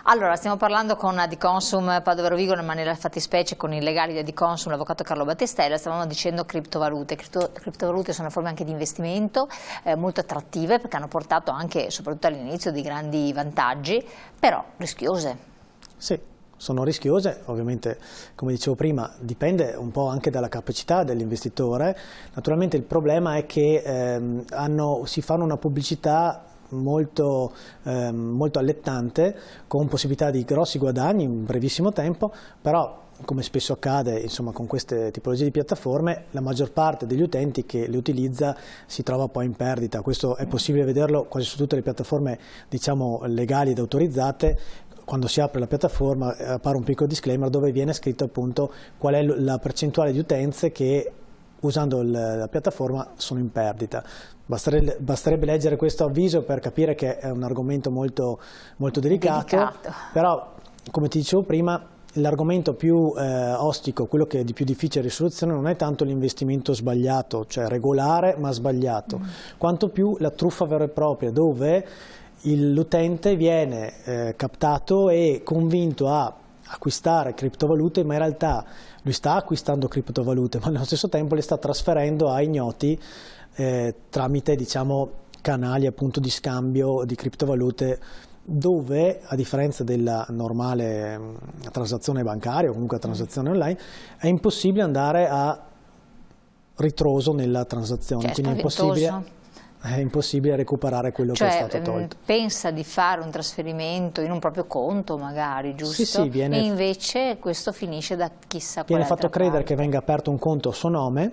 Allora, stiamo parlando con Adiconsum Padova Vigo, ma nella fattispecie con i legali di Adiconsum, l'avvocato Carlo Battistella. Stavamo dicendo criptovalute. Criptovalute sono forme anche di investimento molto attrattive, perché hanno portato anche, soprattutto all'inizio, dei grandi vantaggi, però rischiose. Sì, sono rischiose, ovviamente, come dicevo prima, dipende un po' anche dalla capacità dell'investitore. Naturalmente il problema è che si fanno una pubblicità molto allettante, con possibilità di grossi guadagni in brevissimo tempo, però come spesso accade, insomma, con queste tipologie di piattaforme, la maggior parte degli utenti che le utilizza si trova poi in perdita. Questo è possibile vederlo quasi su tutte le piattaforme, diciamo, legali ed autorizzate. Quando si apre la piattaforma appare un piccolo disclaimer dove viene scritto appunto qual è la percentuale di utenze che usando la piattaforma sono in perdita. Basterebbe leggere questo avviso per capire che è un argomento molto delicato, però come ti dicevo prima, l'argomento più ostico, quello che è di più difficile risoluzione, non è tanto l'investimento sbagliato, cioè regolare ma sbagliato, quanto più la truffa vera e propria, dove l'utente viene captato e convinto a acquistare criptovalute, ma in realtà lui sta acquistando criptovalute, ma nello stesso tempo le sta trasferendo a ignoti tramite, diciamo, canali appunto di scambio di criptovalute, dove a differenza della normale transazione bancaria o comunque transazione online è impossibile andare a ritroso nella transazione, quindi è impossibile recuperare quello che è stato tolto. Pensa di fare un trasferimento in un proprio conto magari, giusto? Sì, e invece questo finisce da chissà quale viene fatto credere che venga aperto un conto a suo nome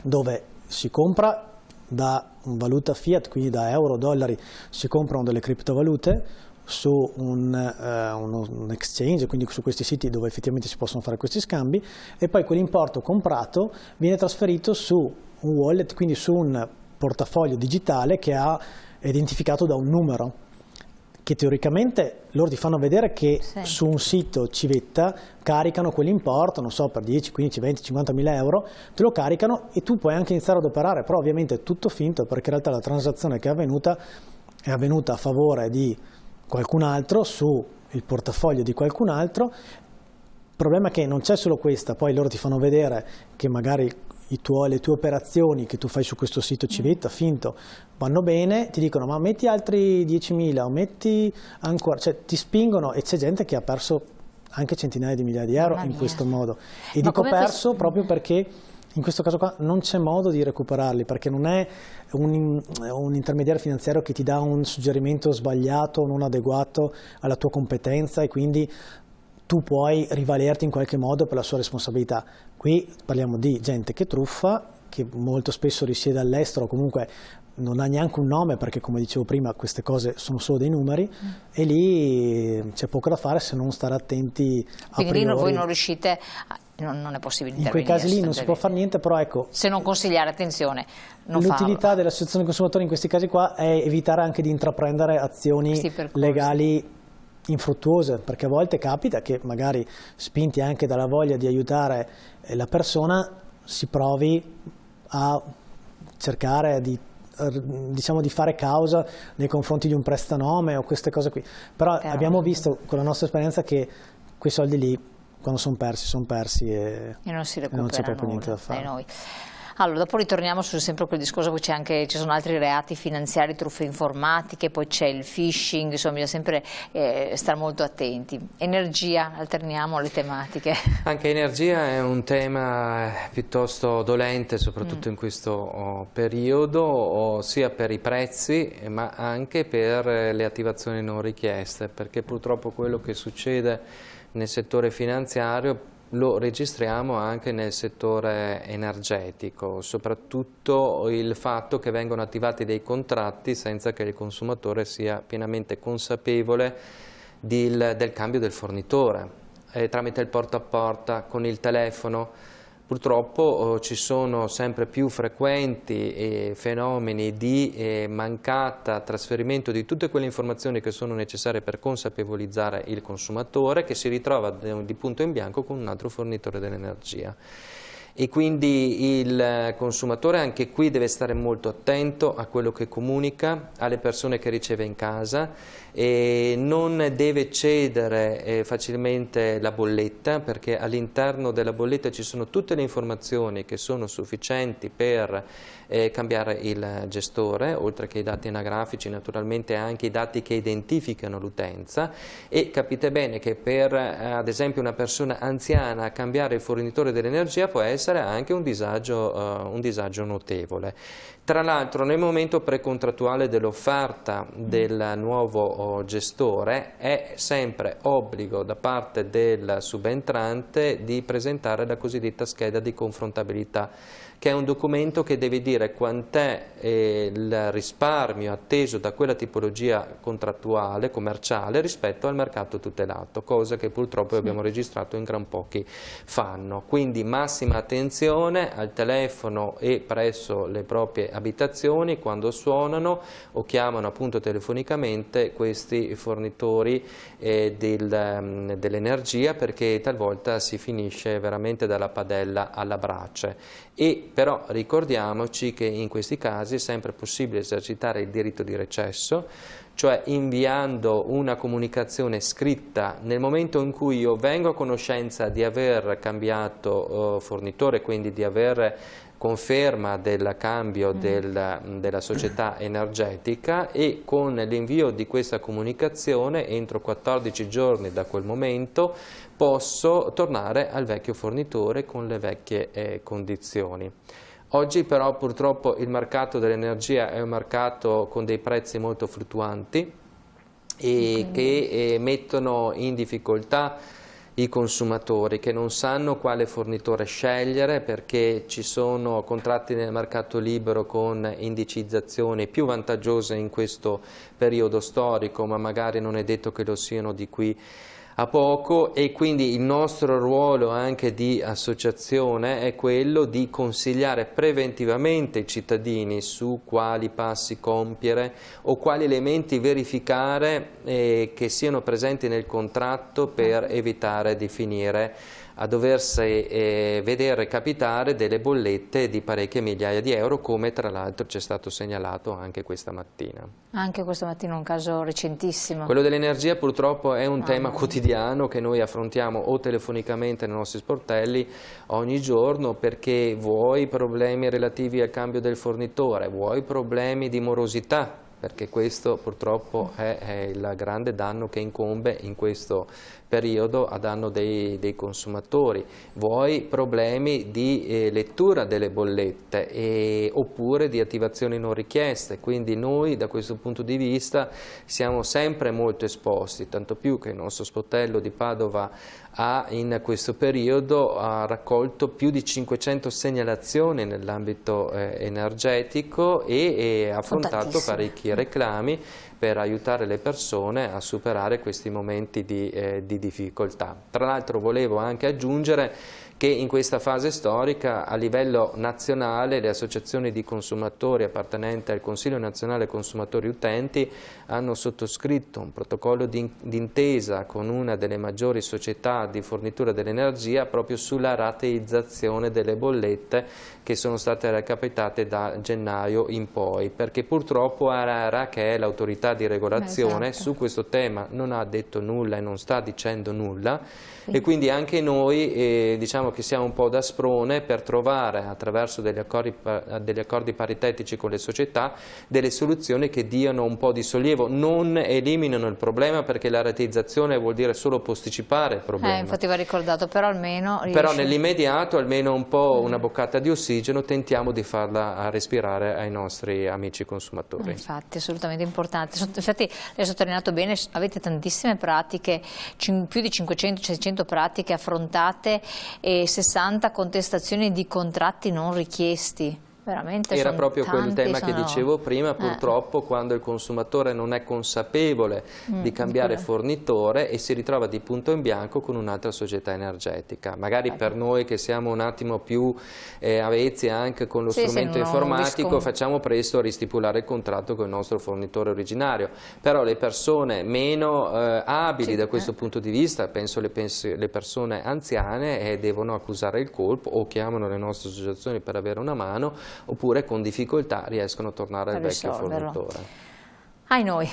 dove si compra da valuta fiat, quindi da euro, dollari, si comprano delle criptovalute su un exchange, quindi su questi siti dove effettivamente si possono fare questi scambi, e poi quell'importo comprato viene trasferito su un wallet, quindi su un portafoglio digitale che ha identificato da un numero, che teoricamente loro ti fanno vedere che su un sito civetta caricano quell'importo, non so, per 10, 15, 20, 50 mila euro, te lo caricano e tu puoi anche iniziare ad operare, però ovviamente è tutto finto, perché in realtà la transazione che è avvenuta a favore di qualcun altro su il portafoglio di qualcun altro. Il problema è che non c'è solo questa, poi loro ti fanno vedere che magari le tue operazioni che tu fai su questo sito civetta finto vanno bene, ti dicono ma metti altri 10.000 o metti ancora, cioè ti spingono, e c'è gente che ha perso anche centinaia di migliaia di euro in questo modo. E dico perso proprio perché in questo caso qua non c'è modo di recuperarli, perché non è un intermediario finanziario che ti dà un suggerimento sbagliato, non adeguato alla tua competenza, e quindi tu puoi rivalerti in qualche modo per la sua responsabilità. Qui parliamo di gente che truffa, che molto spesso risiede all'estero, comunque non ha neanche un nome, perché come dicevo prima queste cose sono solo dei numeri, e lì c'è poco da fare se non stare attenti a priori. Quindi voi non riuscite, non è possibile intervenire. In quei casi lì non si può fare niente, però ecco, se non consigliare, attenzione, non l'utilità dell'associazione consumatori in questi casi qua è evitare anche di intraprendere azioni legali infruttuose, perché a volte capita che magari, spinti anche dalla voglia di aiutare la persona, si provi a cercare di fare causa nei confronti di un prestanome o queste cose qui, però abbiamo visto con la nostra esperienza che quei soldi lì, quando sono persi e non c'è proprio niente da fare. Allora, dopo ritorniamo su sempre quel discorso, poi ci sono altri reati finanziari, truffe informatiche, poi c'è il phishing, insomma bisogna sempre stare molto attenti. Energia, alterniamo le tematiche. Anche energia è un tema piuttosto dolente, soprattutto in questo periodo, sia per i prezzi ma anche per le attivazioni non richieste, perché purtroppo quello che succede nel settore finanziario lo registriamo anche nel settore energetico, soprattutto il fatto che vengono attivati dei contratti senza che il consumatore sia pienamente consapevole del cambio del fornitore, tramite il porta a porta, con il telefono. Purtroppo ci sono sempre più frequenti fenomeni di mancata trasferimento di tutte quelle informazioni che sono necessarie per consapevolizzare il consumatore, che si ritrova di punto in bianco con un altro fornitore dell'energia. e quindi il consumatore anche qui deve stare molto attento a quello che comunica, alle persone che riceve in casa, e non deve cedere facilmente la bolletta, perché all'interno della bolletta ci sono tutte le informazioni che sono sufficienti per cambiare il gestore, oltre che i dati anagrafici, naturalmente anche i dati che identificano l'utenza, e capite bene che per ad esempio una persona anziana cambiare il fornitore dell'energia può essere anche un disagio notevole. Tra l'altro nel momento precontrattuale dell'offerta del nuovo gestore è sempre obbligo da parte del subentrante di presentare la cosiddetta scheda di confrontabilità, che è un documento che deve dire quant'è il risparmio atteso da quella tipologia contrattuale, commerciale, rispetto al mercato tutelato, cosa che purtroppo abbiamo registrato in gran pochi fanno. Quindi massima attenzione al telefono e presso le proprie abitazioni quando suonano o chiamano appunto telefonicamente questi fornitori dell'energia, perché talvolta si finisce veramente dalla padella alla brace. E però ricordiamoci che in questi casi è sempre possibile esercitare il diritto di recesso, cioè inviando una comunicazione scritta nel momento in cui io vengo a conoscenza di aver cambiato fornitore, quindi di aver conferma del cambio della società energetica, e con l'invio di questa comunicazione entro 14 giorni da quel momento posso tornare al vecchio fornitore con le vecchie condizioni. Oggi però purtroppo il mercato dell'energia è un mercato con dei prezzi molto fluttuanti e che mettono in difficoltà i consumatori, che non sanno quale fornitore scegliere, perché ci sono contratti nel mercato libero con indicizzazioni più vantaggiose in questo periodo storico, ma magari non è detto che lo siano di qui a poco, e quindi il nostro ruolo anche di associazione è quello di consigliare preventivamente i cittadini su quali passi compiere o quali elementi verificare che siano presenti nel contratto per evitare di finire a doversi vedere capitare delle bollette di parecchie migliaia di euro, come tra l'altro ci è stato segnalato anche questa mattina. Anche questa mattina un caso recentissimo. Quello dell'energia purtroppo è un tema quotidiano che noi affrontiamo o telefonicamente nei nostri sportelli ogni giorno, perché vuoi problemi relativi al cambio del fornitore, vuoi problemi di morosità, perché questo purtroppo è il grande danno che incombe in questo periodo a danno dei consumatori, vuoi problemi di lettura delle bollette oppure di attivazioni non richieste. Quindi noi da questo punto di vista siamo sempre molto esposti, tanto più che il nostro sportello di Padova in questo periodo ha raccolto più di 500 segnalazioni nell'ambito energetico e ha affrontato parecchi reclami per aiutare le persone a superare questi momenti di difficoltà. Tra l'altro volevo anche aggiungere che in questa fase storica a livello nazionale le associazioni di consumatori appartenenti al Consiglio Nazionale Consumatori Utenti hanno sottoscritto un protocollo d'intesa con una delle maggiori società di fornitura dell'energia proprio sulla rateizzazione delle bollette che sono state recapitate da gennaio in poi, perché purtroppo ARERA, che è l'autorità di regolazione, su questo tema non ha detto nulla e non sta dicendo nulla, e quindi anche noi diciamo che siamo un po' da sprone per trovare attraverso degli accordi paritetici con le società delle soluzioni che diano un po' di sollievo, non eliminano il problema, perché la rateizzazione vuol dire solo posticipare il problema. Infatti va ricordato, però almeno però nell'immediato almeno un po' una boccata di ossigeno tentiamo di farla respirare ai nostri amici consumatori. Infatti assolutamente importante. Infatti lei ha sottolineato bene, avete tantissime pratiche, più di 500-600 pratiche affrontate e 60 contestazioni di contratti non richiesti. veramente era sono proprio quel tanti, tema che dicevo prima, purtroppo quando il consumatore non è consapevole di cambiare fornitore e si ritrova di punto in bianco con un'altra società energetica. Magari per noi che siamo un attimo più avvezzi anche con lo strumento informatico facciamo presto a ristipulare il contratto con il nostro fornitore originario, però le persone meno abili da questo punto di vista, penso le persone anziane, devono accusare il colpo o chiamano le nostre associazioni per avere una mano, oppure con difficoltà riescono a tornare al vecchio fornitore. Ai noi.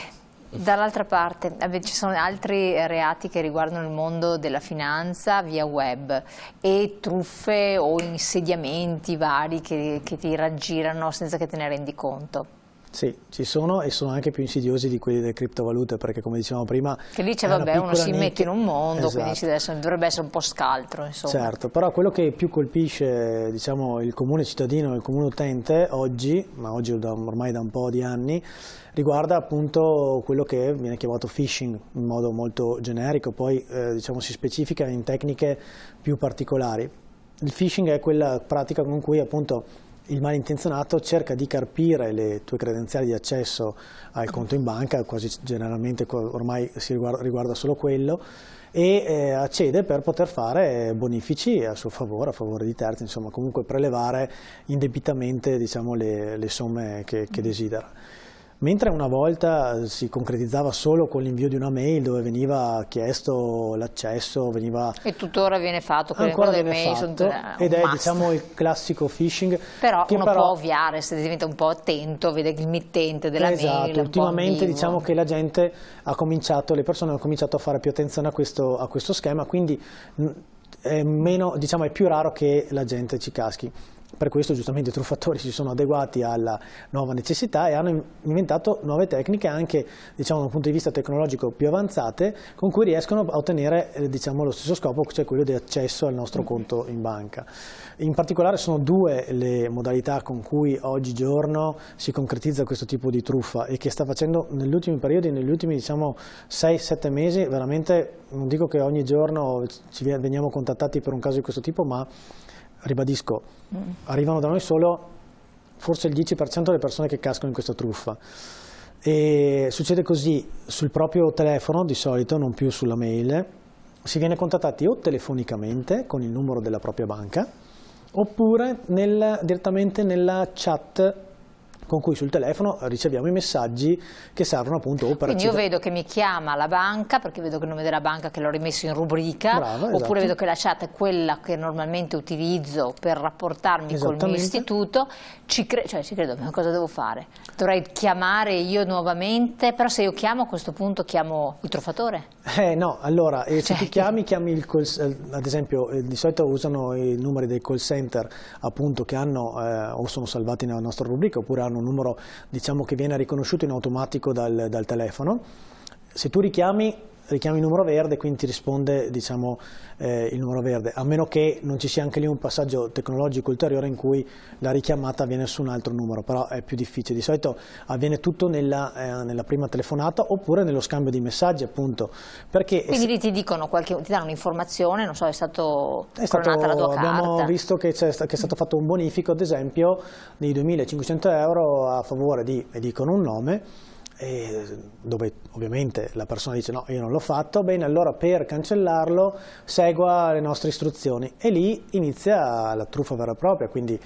Dall'altra parte ci sono altri reati che riguardano il mondo della finanza via web e truffe o insediamenti vari che ti raggirano senza che te ne rendi conto. Sì, ci sono e sono anche più insidiosi di quelli delle criptovalute, perché come dicevamo prima... Che lì c'è, vabbè, uno si mette in un mondo, esatto. Quindi dovrebbe essere un po' scaltro, insomma. Certo, però quello che più colpisce, diciamo, il comune cittadino, il comune utente oggi, ma oggi ormai da un po' di anni, riguarda appunto quello che viene chiamato phishing in modo molto generico, poi diciamo, si specifica in tecniche più particolari. Il phishing è quella pratica con cui appunto il malintenzionato cerca di carpire le tue credenziali di accesso al conto in banca, quasi generalmente ormai si riguarda solo quello, e accede per poter fare bonifici a suo favore, a favore di terzi, insomma comunque prelevare indebitamente, diciamo, le somme che desidera. Mentre una volta si concretizzava solo con l'invio di una mail dove veniva chiesto l'accesso, e tuttora viene fatto, ancora viene mail fatto, ed è diciamo il classico phishing. Però uno può ovviare, se diventa un po' attento, vede il mittente della mail. Ultimamente diciamo che la gente le persone hanno cominciato a fare più attenzione a questo schema, quindi è più raro che la gente ci caschi. Per questo giustamente i truffatori si sono adeguati alla nuova necessità e hanno inventato nuove tecniche anche, diciamo, da un punto di vista tecnologico più avanzate, con cui riescono a ottenere diciamo, lo stesso scopo, cioè quello di accesso al nostro conto in banca. In particolare sono due le modalità con cui oggigiorno si concretizza questo tipo di truffa e che sta facendo negli ultimi periodi, negli ultimi diciamo 6-7 mesi, veramente non dico che ogni giorno veniamo contattati per un caso di questo tipo, ma ribadisco, arrivano da noi solo forse il 10% delle persone che cascano in questa truffa, e succede così sul proprio telefono di solito, non più sulla mail. Si viene contattati o telefonicamente con il numero della propria banca oppure direttamente nella chat con cui sul telefono riceviamo i messaggi che servono appunto per Quindi io vedo che mi chiama la banca, perché vedo che il nome della banca che l'ho rimesso in rubrica. Brava, oppure vedo che la chat è quella che normalmente utilizzo per rapportarmi col mio istituto, ci credo, ma cosa devo fare? Dovrei chiamare io nuovamente, però se io chiamo a questo punto chiamo il truffatore? No, allora se tu chiami ad esempio di solito usano i numeri dei call center appunto che hanno o sono salvati nella nostra rubrica oppure hanno un numero, diciamo, che viene riconosciuto in automatico dal telefono. Se tu richiami il numero verde, quindi ti risponde, diciamo, il numero verde, a meno che non ci sia anche lì un passaggio tecnologico ulteriore in cui la richiamata avviene su un altro numero, però è più difficile. Di solito avviene tutto nella prima telefonata oppure nello scambio di messaggi, appunto. Quindi lì ti dicono ti danno un'informazione, non so, è coronata la tua carta. Abbiamo visto che è stato fatto un bonifico, ad esempio, di 2.500 euro a favore e dicono un nome, dove ovviamente la persona dice no, io non l'ho fatto, bene, allora per cancellarlo segua le nostre istruzioni, e lì inizia la truffa vera e propria, quindi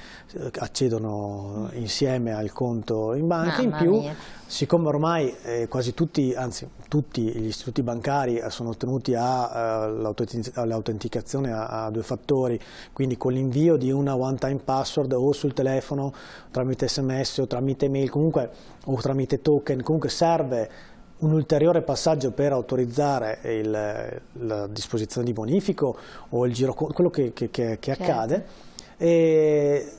accedono insieme al conto in banca. In più, siccome ormai quasi tutti, anzi tutti gli istituti bancari sono tenuti all'autenticazione a 2 fattori, quindi con l'invio di una one time password o sul telefono tramite SMS o tramite mail, comunque, o tramite token, comunque serve un ulteriore passaggio per autorizzare la disposizione di bonifico o il giro, quello che accade. E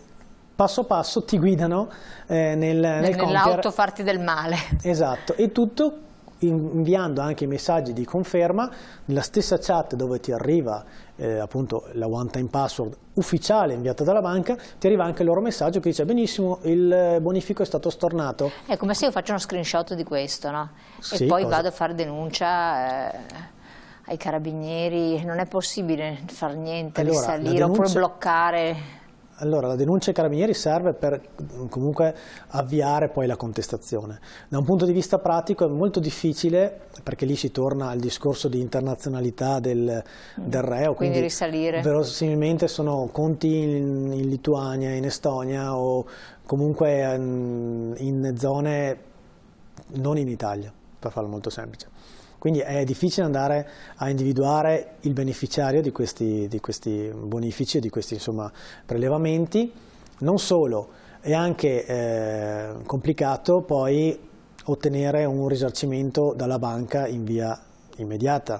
passo passo ti guidano nell'auto farti del male. Esatto, e tutto inviando anche i messaggi di conferma nella stessa chat dove ti arriva appunto la one time password ufficiale inviata dalla banca, ti arriva anche il loro messaggio che dice benissimo, il bonifico è stato stornato. È come se io faccio uno screenshot di questo, no? Sì, e poi vado a fare denuncia ai carabinieri. Non è possibile fare niente, risalire oppure bloccare. Allora, la denuncia ai carabinieri serve per comunque avviare poi la contestazione. Da un punto di vista pratico è molto difficile, perché lì si torna al discorso di internazionalità del reo, quindi risalire. Verosimilmente sono conti in Lituania, in Estonia o comunque in zone non in Italia, per farlo molto semplice. Quindi è difficile andare a individuare il beneficiario di questi bonifici e di questi insomma, prelevamenti. Non solo, è anche complicato poi ottenere un risarcimento dalla banca in via immediata.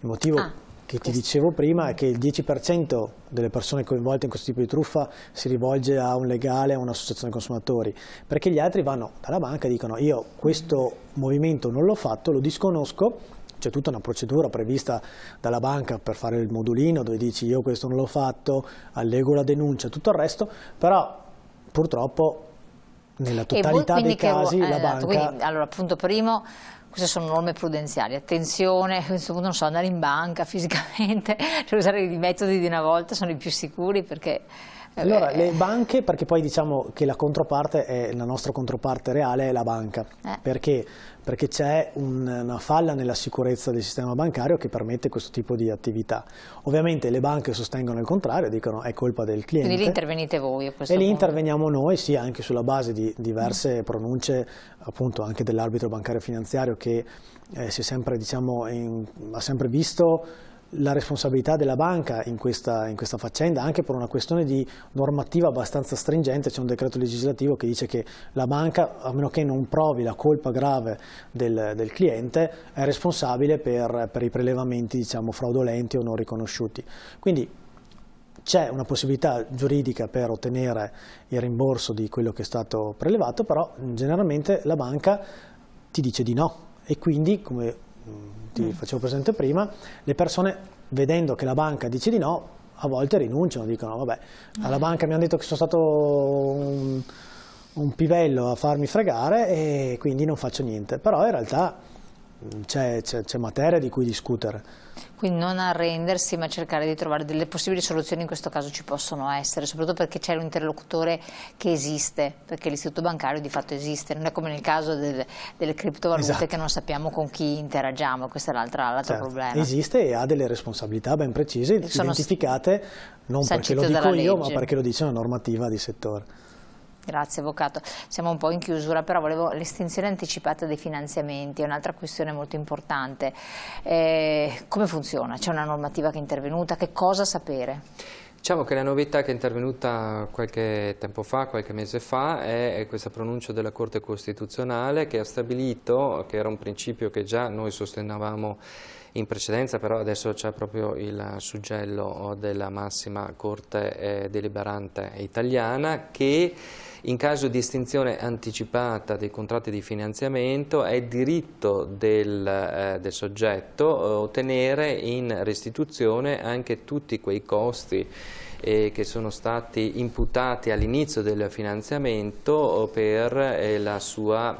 Il motivo che ti dicevo prima è che il 10% delle persone coinvolte in questo tipo di truffa si rivolge a un legale, a un'associazione consumatori, perché gli altri vanno dalla banca e dicono io questo movimento non l'ho fatto, lo disconosco, c'è tutta una procedura prevista dalla banca per fare il modulino dove dici io questo non l'ho fatto, allego la denuncia, tutto il resto, però purtroppo nella totalità dei casi la banca... Quindi, allora, punto primo, queste sono norme prudenziali, attenzione, a questo punto non so, andare in banca fisicamente, cioè usare i metodi di una volta sono i più sicuri perché... Allora, le banche, perché poi diciamo che la nostra controparte reale è la banca, perché c'è una falla nella sicurezza del sistema bancario che permette questo tipo di attività. Ovviamente le banche sostengono il contrario, dicono è colpa del cliente. Quindi lì intervenite voi a questo punto. E lì punto. interveniamo noi, sì, anche sulla base di diverse pronunce, appunto anche dell'arbitro bancario finanziario che si è sempre, diciamo, ha sempre visto la responsabilità della banca in questa faccenda, anche per una questione di normativa abbastanza stringente. C'è un decreto legislativo che dice che la banca, a meno che non provi la colpa grave del cliente, è responsabile per i prelevamenti, diciamo, fraudolenti o non riconosciuti. Quindi c'è una possibilità giuridica per ottenere il rimborso di quello che è stato prelevato, però generalmente la banca ti dice di no e quindi, come ti facevo presente prima, le persone vedendo che la banca dice di no a volte rinunciano, dicono vabbè, alla banca mi hanno detto che sono stato un pivello a farmi fregare e quindi non faccio niente, però in realtà c'è materia di cui discutere. Quindi non arrendersi, ma cercare di trovare delle possibili soluzioni, in questo caso ci possono essere, soprattutto perché c'è un interlocutore che esiste, perché l'istituto bancario di fatto esiste, non è come nel caso delle criptovalute che non sappiamo con chi interagiamo, questo è l'altro problema. Esiste e ha delle responsabilità ben precise, identificate, non perché lo dico io, ma perché lo dice una normativa di settore. Grazie Avvocato, siamo un po' in chiusura, però volevo l'estensione anticipata dei finanziamenti, è un'altra questione molto importante. Come funziona? C'è una normativa che è intervenuta? Che cosa sapere? Diciamo che la novità che è intervenuta qualche tempo fa, qualche mese fa, è questa pronuncia della Corte Costituzionale che ha stabilito, che era un principio che già noi sostenevamo in precedenza, però adesso c'è proprio il suggello della massima Corte deliberante italiana, che in caso di estinzione anticipata dei contratti di finanziamento è diritto del soggetto ottenere in restituzione anche tutti quei costi che sono stati imputati all'inizio del finanziamento per la sua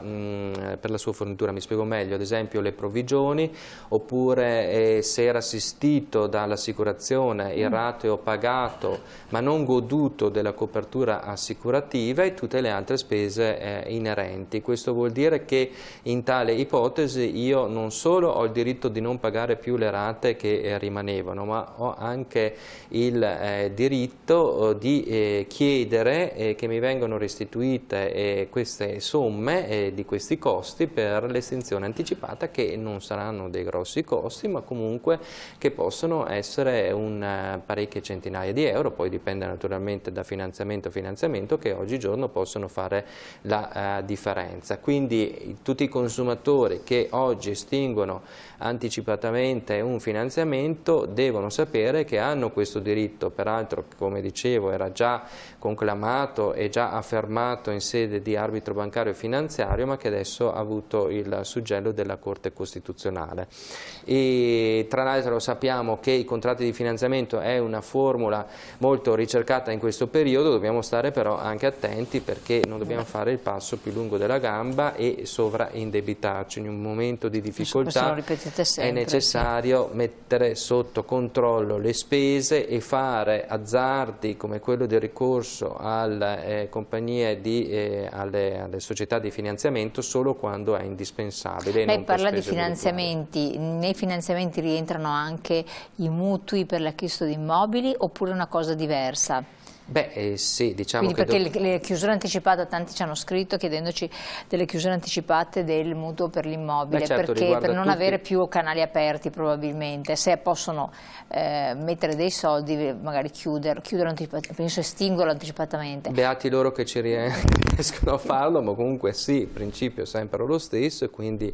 fornitura. Mi spiego meglio, ad esempio le provvigioni, oppure se era assistito dall'assicurazione, il rateo pagato ma non goduto della copertura assicurativa e tutte le altre spese inerenti. Questo vuol dire che in tale ipotesi io non solo ho il diritto di non pagare più le rate che rimanevano, ma ho anche il diritto di chiedere che mi vengano restituite queste somme di questi costi per l'estinzione anticipata, che non saranno dei grossi costi, ma comunque che possono essere parecchie centinaia di euro, poi dipende naturalmente da finanziamento a finanziamento, che oggigiorno possono fare la differenza. Quindi tutti i consumatori che oggi estinguono anticipatamente un finanziamento devono sapere che hanno questo diritto, peraltro come dicevo era già conclamato e già affermato in sede di arbitro bancario e finanziario, ma che adesso ha avuto il suggello della Corte Costituzionale. E tra l'altro sappiamo che i contratti di finanziamento è una formula molto ricercata in questo periodo, dobbiamo stare però anche attenti, perché non dobbiamo fare il passo più lungo della gamba e sovraindebitarci. In un momento di difficoltà è necessario mettere sotto controllo le spese e fare azzardo azzardi come quello del ricorso alle compagnie alle società di finanziamento solo quando è indispensabile. Lei parla di finanziamenti, nei finanziamenti rientrano anche i mutui per l'acquisto di immobili oppure una cosa diversa? Beh, sì, diciamo quindi che... perché le chiusure anticipate, tanti ci hanno scritto chiedendoci delle chiusure anticipate del mutuo per l'immobile, certo, perché per non tutti... avere più canali aperti probabilmente, se possono mettere dei soldi, magari chiudere penso estinguerlo anticipatamente. Beati loro che ci riescono a farlo, ma comunque sì, il principio è sempre lo stesso e quindi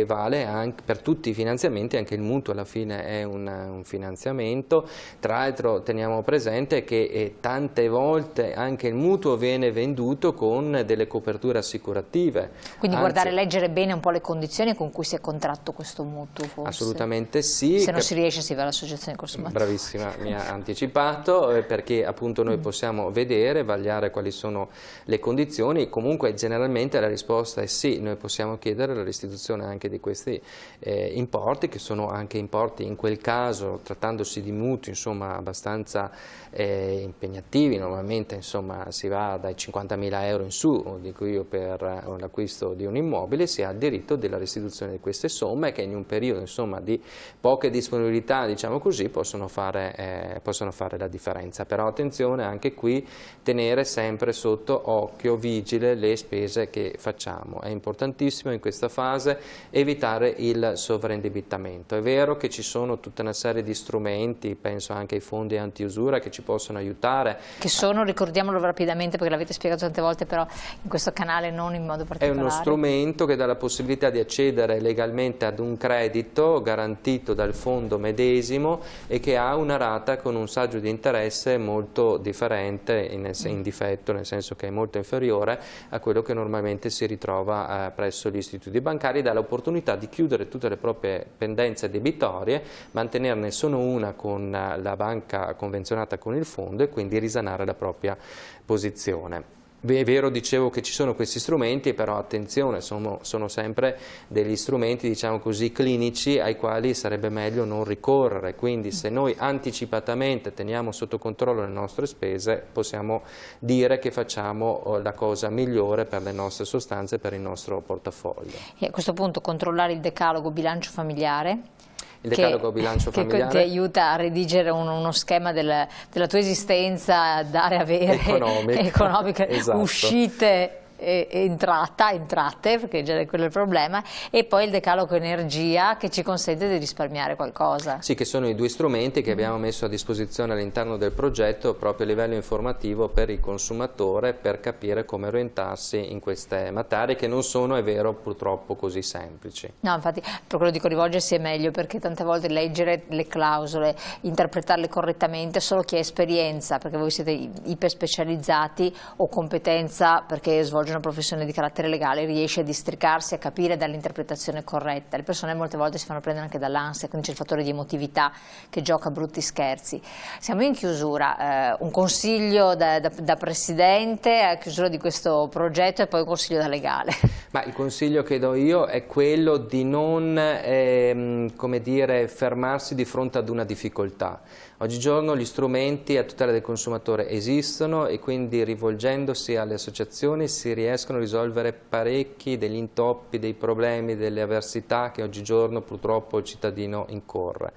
vale anche per tutti i finanziamenti, anche il mutuo alla fine è un finanziamento. Tra l'altro teniamo presente che tante volte anche il mutuo viene venduto con delle coperture assicurative. Quindi guardare, leggere bene un po' le condizioni con cui si è contratto questo mutuo, forse. Assolutamente sì. Se non si riesce si va all'associazione consumatori. Bravissima, mi ha anticipato, perché appunto noi possiamo vedere, vagliare quali sono le condizioni. Comunque generalmente la risposta è sì, noi possiamo chiedere la restituzione anche di questi importi, che sono anche importi in quel caso, trattandosi di mutui insomma abbastanza impegnativi. Normalmente insomma si va dai 50.000 euro in su, dico io, per l'acquisto di un immobile. Si ha il diritto della restituzione di queste somme che in un periodo insomma di poche disponibilità, diciamo così, possono fare la differenza. Però attenzione anche qui, tenere sempre sotto occhio vigile le spese che facciamo. È importantissimo in questa fase evitare il sovraindebitamento. È vero che ci sono tutta una serie di strumenti, penso anche ai fondi antiusura, che ci possono aiutare. Che sono, ricordiamolo rapidamente perché l'avete spiegato tante volte, però in questo canale non in modo particolare. È uno strumento che dà la possibilità di accedere legalmente ad un credito garantito dal fondo medesimo e che ha una rata con un saggio di interesse molto differente, in difetto, nel senso che è molto inferiore a quello che normalmente si ritrova presso gli istituti bancari. Dà l'opportunità di chiudere tutte le proprie pendenze debitorie, mantenerne solo una con la banca convenzionata con il fondo e quindi risanare la propria posizione. È vero, dicevo che ci sono questi strumenti, però attenzione, sono sempre degli strumenti, diciamo così, clinici ai quali sarebbe meglio non ricorrere. Quindi se noi anticipatamente teniamo sotto controllo le nostre spese, possiamo dire che facciamo la cosa migliore per le nostre sostanze, per il nostro portafoglio. E a questo punto controllare il decalogo bilancio familiare. Il decalogo bilancio familiare che ti aiuta a redigere uno schema della tua esistenza, dare e avere economica, esatto. Uscite entrate, perché già quello è il problema, e poi il decalogo energia che ci consente di risparmiare qualcosa. Sì, che sono i due strumenti che abbiamo messo a disposizione all'interno del progetto proprio a livello informativo per il consumatore, per capire come orientarsi in queste materie che non sono, è vero, purtroppo così semplici. No, infatti per quello dico, rivolgersi è meglio, perché tante volte leggere le clausole, interpretarle correttamente, solo chi ha esperienza, perché voi siete iper specializzati, o competenza perché svolge una professione di carattere legale, riesce a districarsi, a capire dall'interpretazione corretta. Le persone molte volte si fanno prendere anche dall'ansia, quindi c'è il fattore di emotività che gioca brutti scherzi. Siamo in chiusura, un consiglio da Presidente a chiusura di questo progetto e poi un consiglio da legale. Ma il consiglio che do io è quello di non come dire, fermarsi di fronte ad una difficoltà. Oggigiorno gli strumenti a tutela del consumatore esistono e quindi rivolgendosi alle associazioni si riescono a risolvere parecchi degli intoppi, dei problemi, delle avversità che oggigiorno purtroppo il cittadino incorre.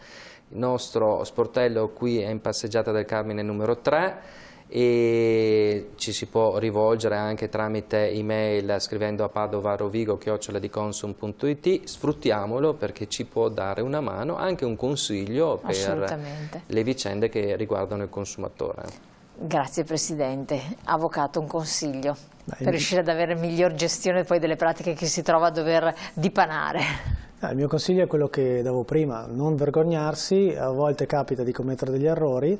Il nostro sportello qui è in Passeggiata del Carmine numero 3 e ci si può rivolgere anche tramite email scrivendo a padova.rovigo@consum.it. Sfruttiamolo perché ci può dare una mano, anche un consiglio per le vicende che riguardano il consumatore. Grazie Presidente. Avvocato, un consiglio per riuscire ad avere miglior gestione poi delle pratiche che si trova a dover dipanare. Il mio consiglio è quello che davo prima: non vergognarsi. A volte capita di commettere degli errori,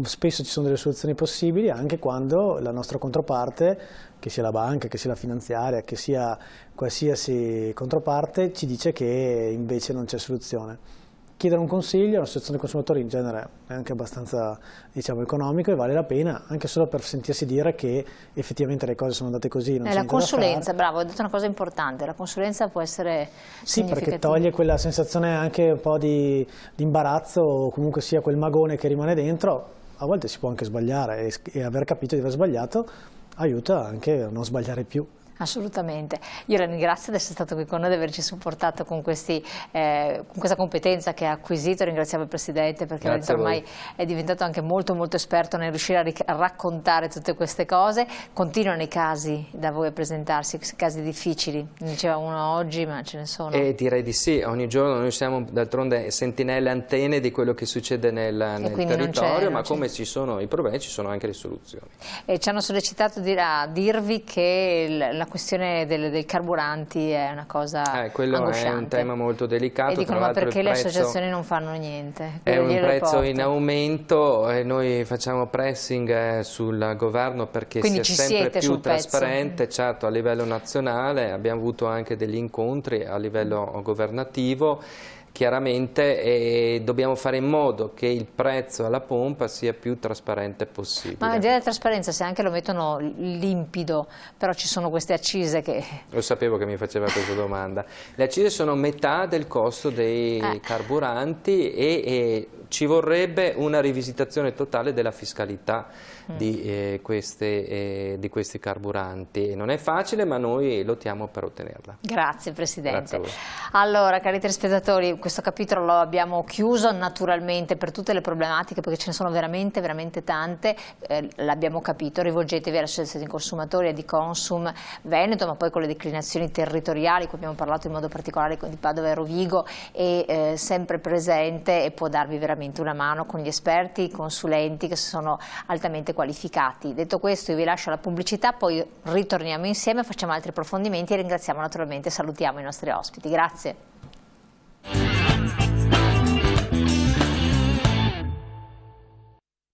spesso ci sono delle soluzioni possibili anche quando la nostra controparte, che sia la banca, che sia la finanziaria, che sia qualsiasi controparte, ci dice che invece non c'è soluzione. Chiedere un consiglio all'associazione dei consumatori in genere è anche abbastanza, diciamo, economico e vale la pena, anche solo per sentirsi dire che effettivamente le cose sono andate così. Non la consulenza, bravo, hai detto una cosa importante, la consulenza può essere significativa. Sì, perché toglie quella sensazione anche un po' di imbarazzo, o comunque sia quel magone che rimane dentro. a volte si può anche sbagliare e aver capito di aver sbagliato aiuta anche a non sbagliare più. Assolutamente. Io la ringrazio di essere stato qui con noi, di averci supportato con questa competenza che ha acquisito. Ringraziamo il Presidente perché ormai è diventato anche molto esperto nel riuscire a raccontare tutte queste cose. Continuano i casi da voi a presentarsi, casi difficili, ne diceva uno oggi, ma ce ne sono. Direi di sì, ogni giorno noi siamo d'altronde sentinelle antenne di quello che succede nel territorio, ma come ci sono i problemi ci sono anche le soluzioni. Ci hanno sollecitato a dirvi che la questione dei carburanti è una cosa quello angosciante. È un tema molto delicato. E dicono, ma perché le associazioni non fanno niente? È un prezzo in aumento e noi facciamo pressing sul governo perché quindi sia sempre più trasparente. Certo, a livello nazionale abbiamo avuto anche degli incontri a livello governativo. Chiaramente dobbiamo fare in modo che il prezzo alla pompa sia più trasparente possibile. Ma l'idea della trasparenza, se anche lo mettono limpido, però ci sono queste accise che... Lo sapevo che mi faceva questa domanda. Le accise sono metà del costo dei carburanti e ci vorrebbe una rivisitazione totale della fiscalità di questi carburanti. Non è facile, ma noi lottiamo per ottenerla. Grazie Presidente. Grazie a voi. Allora, cari telespettatori, questo capitolo lo abbiamo chiuso naturalmente per tutte le problematiche, perché ce ne sono veramente tante, l'abbiamo capito. Rivolgetevi all'Associazione di Consumatori e di Consum Veneto, ma poi con le declinazioni territoriali, qui abbiamo parlato in modo particolare di Padova e Rovigo, è sempre presente e può darvi veramente una mano con gli esperti, i consulenti che sono altamente qualificati. Detto questo, io vi lascio la pubblicità, poi ritorniamo insieme, facciamo altri approfondimenti e ringraziamo naturalmente, salutiamo i nostri ospiti. Grazie.